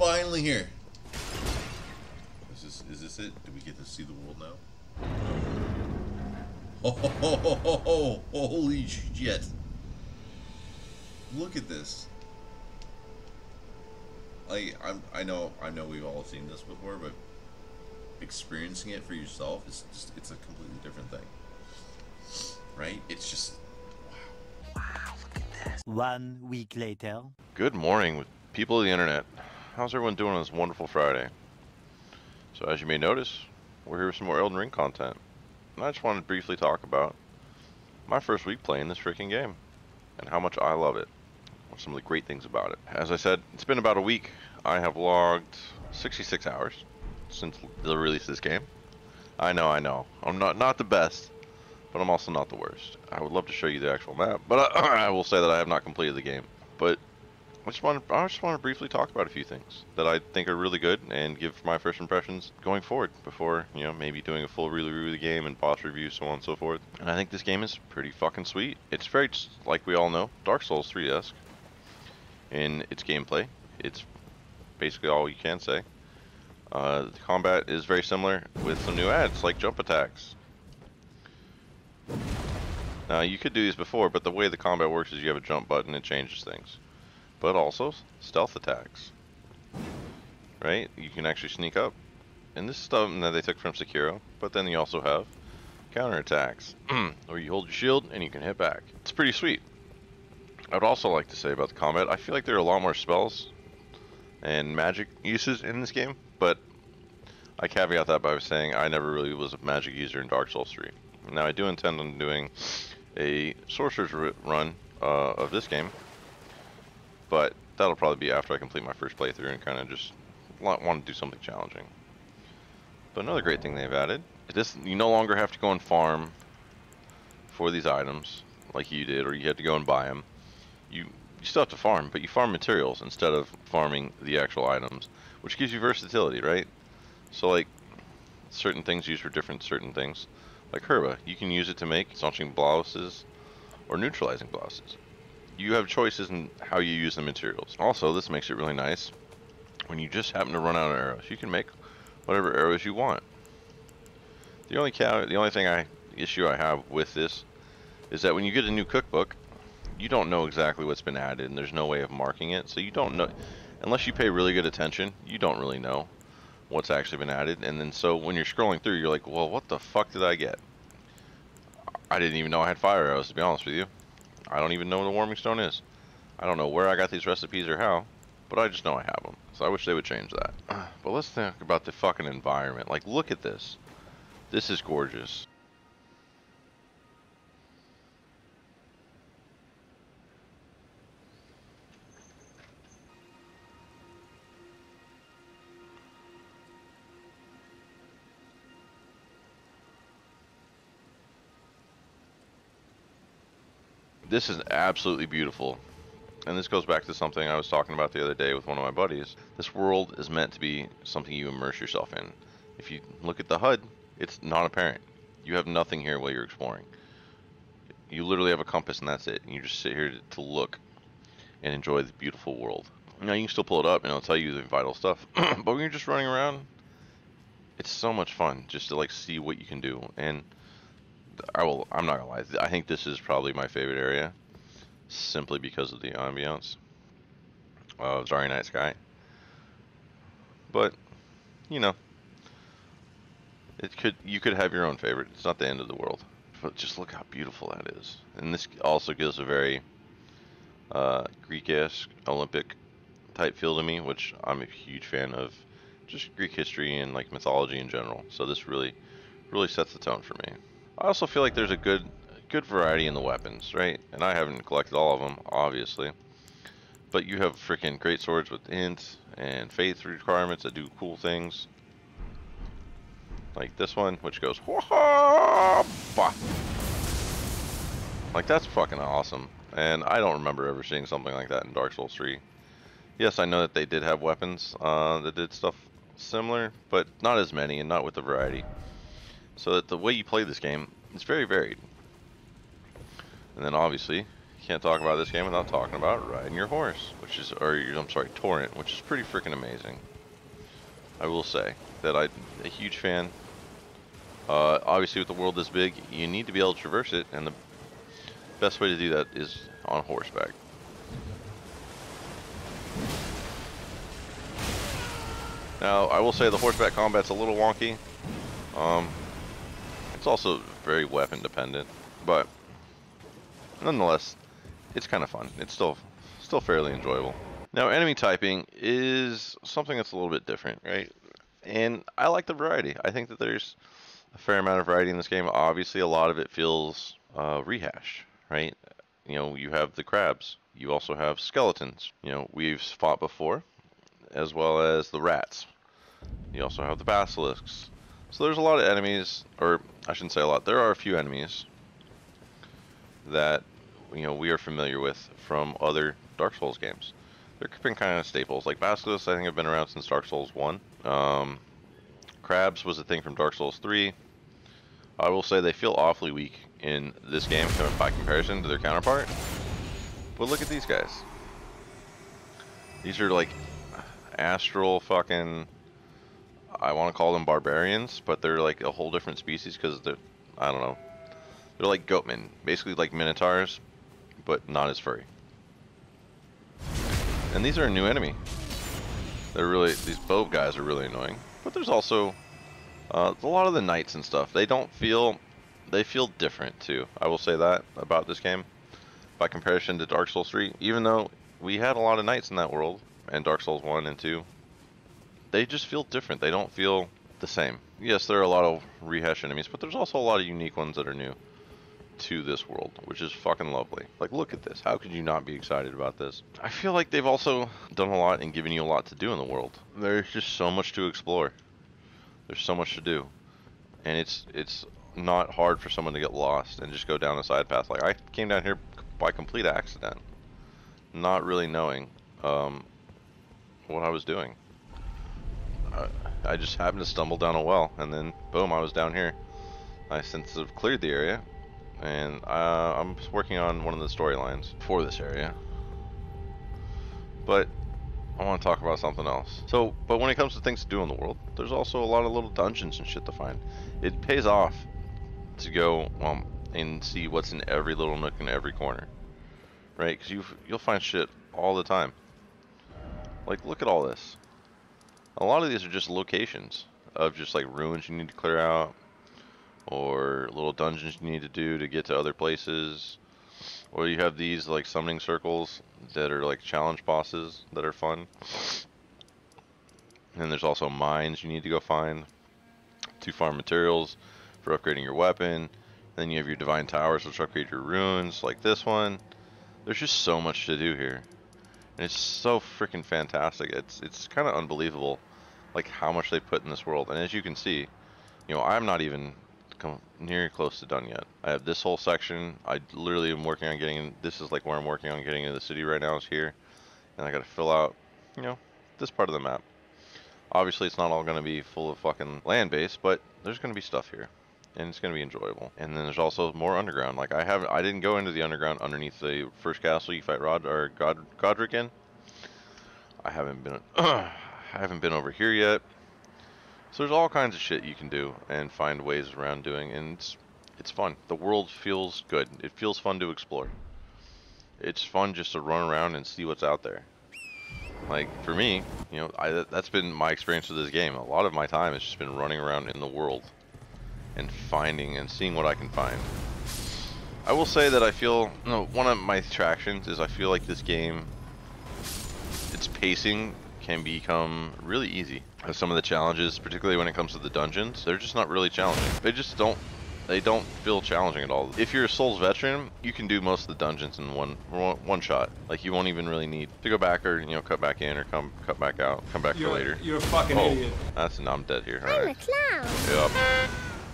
finally here. Is this it? Do we get to see the world now? Oh, holy shit. Look at this. I know we've all seen this before, but experiencing it for yourself is just, it's a completely different thing. Right? It's just, wow. Wow, look at this. 1 week later. Good morning, with people of the internet. How's everyone doing on this wonderful Friday? So as you may notice, we're here with some more Elden Ring content. And I just wanted to briefly talk about my first week playing this freaking game and how much I love it. What some of the great things about it. As I said, it's been about a week. I have logged 66 hours since the release of this game. I know. I'm not the best, but I'm also not the worst. I would love to show you the actual map, but I will say that I have not completed the game. But I just want to briefly talk about a few things that I think are really good and give my first impressions going forward before, you know, maybe doing a full review of the game and boss review, so on and so forth. And I think this game is pretty fucking sweet. It's very, like we all know, Dark Souls 3-esque in its gameplay. It's basically all you can say. The combat is very similar with some new adds like jump attacks. Now you could do these before, but the way the combat works is you have a jump button, it changes things. But also stealth attacks, right? You can actually sneak up, and this is something that they took from Sekiro. But then you also have counter attacks, where you hold your shield and you can hit back. It's pretty sweet. I would also like to say about the combat, I feel like there are a lot more spells and magic uses in this game, but I caveat that by saying I never really was a magic user in Dark Souls 3. Now I do intend on doing a sorcerer's run of this game, but that'll probably be after I complete my first playthrough and kind of just want to do something challenging. But another great thing they've added is this: you no longer have to go and farm for these items like you did, or you had to go and buy them. You still have to farm, but you farm materials instead of farming the actual items, which gives you versatility, right? So like certain things used for certain things. Like herba, you can use it to make launching blouses or neutralizing blouses. You have choices in how you use the materials. Also, this makes it really nice when you just happen to run out of arrows. You can make whatever arrows you want. The only issue I have with this is that when you get a new cookbook, you don't know exactly what's been added, and there's no way of marking it. So you don't know, unless you pay really good attention, you don't really know what's actually been added. And then so when you're scrolling through, you're like, well, what the fuck did I get? I didn't even know I had fire arrows, to be honest with you. I don't even know what a warming stone is. I don't know where I got these recipes or how, but I just know I have them. So I wish they would change that. But let's talk about the fucking environment. Like, look at this. This is gorgeous. This is absolutely beautiful, and this goes back to something I was talking about the other day with one of my buddies. This world is meant to be something you immerse yourself in. If you look at the HUD, it's not apparent. You have nothing here while you're exploring. You literally have a compass and that's it, and you just sit here to look and enjoy the beautiful world. Now you can still pull it up and it'll tell you the vital stuff, but when you're just running around, it's so much fun just to like see what you can do. And I'm not gonna lie, I think this is probably my favorite area, simply because of the ambiance of Starry Night Sky. But you know, you could have your own favorite. It's not the end of the world, but just look how beautiful that is. And this also gives a very Greek-esque, Olympic type feel to me, which I'm a huge fan of, just Greek history and like mythology in general. So this really sets the tone for me. I also feel like there's a good variety in the weapons, right? And I haven't collected all of them, obviously. But you have freaking great swords with int and faith requirements that do cool things. Like this one, which goes like, that's fucking awesome. And I don't remember ever seeing something like that in Dark Souls 3. Yes, I know that they did have weapons that did stuff similar, but not as many and not with the variety. So that the way you play this game is very varied. And then obviously You can't talk about this game without talking about riding your horse, which is, I'm sorry, torrent, which is pretty freaking amazing. I will say that I'm a huge fan. Obviously, with the world this big, you need to be able to traverse it, and the best way to do that is on horseback. Now, I will say the horseback combat's a little wonky. It's also very weapon dependent, but nonetheless, it's kind of fun. It's still fairly enjoyable. Now, enemy typing is something that's a little bit different, right? And I like the variety. I think that there's a fair amount of variety in this game. Obviously, a lot of it feels rehash, right? You know, you have the crabs. You also have skeletons. You know, we've fought before, as well as the rats. You also have the basilisks. So there's a lot of enemies, or I shouldn't say a lot. There are a few enemies that, you know, we are familiar with from other Dark Souls games. They've been kind of staples. Like basilisks, I think have been around since Dark Souls 1. Crabs was a thing from Dark Souls 3. I will say they feel awfully weak in this game by comparison to their counterpart. But look at these guys. These are like astral fucking, I want to call them barbarians, but they're like a whole different species because they're, I don't know, they're like goatmen, basically like minotaurs, but not as furry. And these are a new enemy. They're really, these bow guys are really annoying. But there's also a lot of the knights and stuff. They feel different too. I will say that about this game by comparison to Dark Souls 3. Even though we had a lot of knights in that world, and Dark Souls 1 and 2, they just feel different. They don't feel the same. Yes, there are a lot of rehash enemies, but there's also a lot of unique ones that are new to this world, which is fucking lovely. Like, look at this. How could you not be excited about this? I feel like they've also done a lot and given you a lot to do in the world. There's just so much to explore. There's so much to do. And it's not hard for someone to get lost and just go down a side path. Like, I came down here by complete accident, not really knowing what I was doing. I just happened to stumble down a well, and then boom, I was down here. I since have cleared the area, and I'm working on one of the storylines for this area. But I want to talk about something else. So, but when it comes to things to do in the world, there's also a lot of little dungeons and shit to find. It pays off to go and see what's in every little nook and every corner, right? Because you'll find shit all the time. Like, look at all this. A lot of these are just locations of just like ruins you need to clear out, or little dungeons you need to do to get to other places. Or you have these like summoning circles that are like challenge bosses that are fun. And there's also mines you need to go find to farm materials for upgrading your weapon. Then you have your divine towers which upgrade your runes, like this one. There's just so much to do here. And it's so freaking fantastic. It's kind of unbelievable, like how much they put in this world. And as you can see, you know, I'm not even near close to done yet. I have this whole section. I literally am working on getting in. This is like where I'm working on getting into the city right now, is here. And I got to fill out, you know, this part of the map. Obviously, it's not all going to be full of fucking land base, but there's going to be stuff here. And it's going to be enjoyable. And then there's also more underground. Like I didn't go into the underground underneath the first castle you fight Godric in. I haven't been over here yet. So there's all kinds of shit you can do and find ways around doing, and it's fun. The world feels good. It feels fun to explore. It's fun just to run around and see what's out there. Like for me, you know, that's been my experience with this game. A lot of my time has just been running around in the world and finding and seeing what I can find. I will say that I feel, one of my attractions is I feel like this game, its pacing can become really easy. Some of the challenges, particularly when it comes to the dungeons, they're just not really challenging. They don't feel challenging at all. If you're a Souls veteran, you can do most of the dungeons in one shot. Like you won't even really need to go back or, you know, cut back in or cut back out, come back for later. You're a fucking idiot. I'm dead here. I'm a clown. Yep.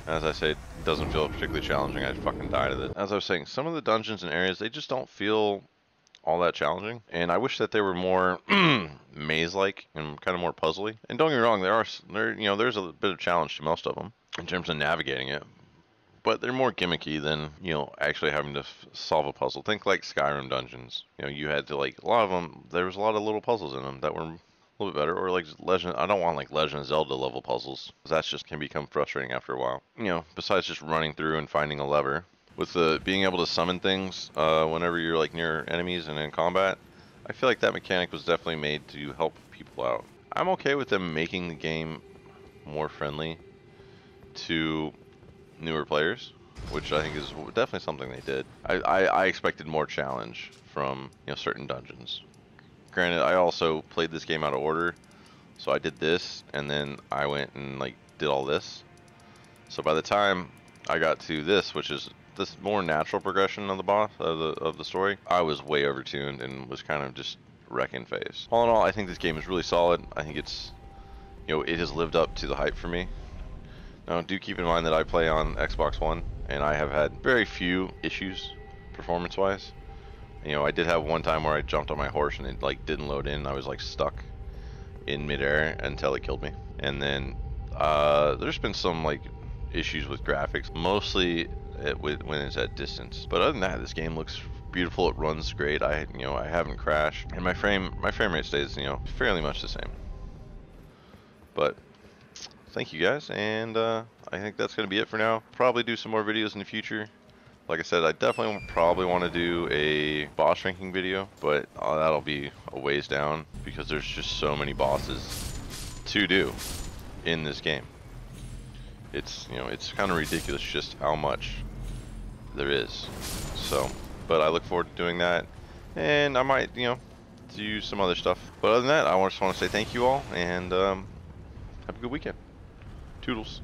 As I say, it doesn't feel particularly challenging. I fucking died of it. As I was saying, some of the dungeons and areas, they just don't feel all that challenging, and I wish that they were more maze-like and kind of more puzzly. And don't get me wrong, there's a bit of challenge to most of them in terms of navigating it, but they're more gimmicky than, you know, actually having to solve a puzzle. Think like Skyrim dungeons. You know, you had to, like, a lot of them, there was a lot of little puzzles in them that were a little bit better. Or like Legend, I don't want like Legend of Zelda level puzzles, 'cause that's just can become frustrating after a while. You know, besides just running through and finding a lever. With the being able to summon things whenever you're like near enemies and in combat, I feel like that mechanic was definitely made to help people out. I'm okay with them making the game more friendly to newer players, which I think is definitely something they did. I expected more challenge from, you know, certain dungeons. Granted, I also played this game out of order, so I did this, and then I went and like did all this. So by the time I got to this, which is this more natural progression of the boss of the story, I was way overtuned and was kind of just wrecking face. All in all, I think this game is really solid. I think it's, you know, it has lived up to the hype for me. Now, do keep in mind that I play on Xbox One, and I have had very few issues performance-wise. You know, I did have one time where I jumped on my horse and it like didn't load in. I was like stuck in midair until it killed me. And then there's been some like issues with graphics, mostly when it's at distance. But other than that, this game looks beautiful. It runs great. I haven't crashed, and my frame rate stays, you know, fairly much the same. But thank you guys, and I think that's gonna be it for now. Probably do some more videos in the future. Like I said, I definitely probably want to do a boss ranking video, but that'll be a ways down because there's just so many bosses to do in this game. It's, you know, it's kind of ridiculous just how much there is. So, but I look forward to doing that, and I might, you know, do some other stuff. But other than that, I just want to say thank you all, and have a good weekend. Toodles.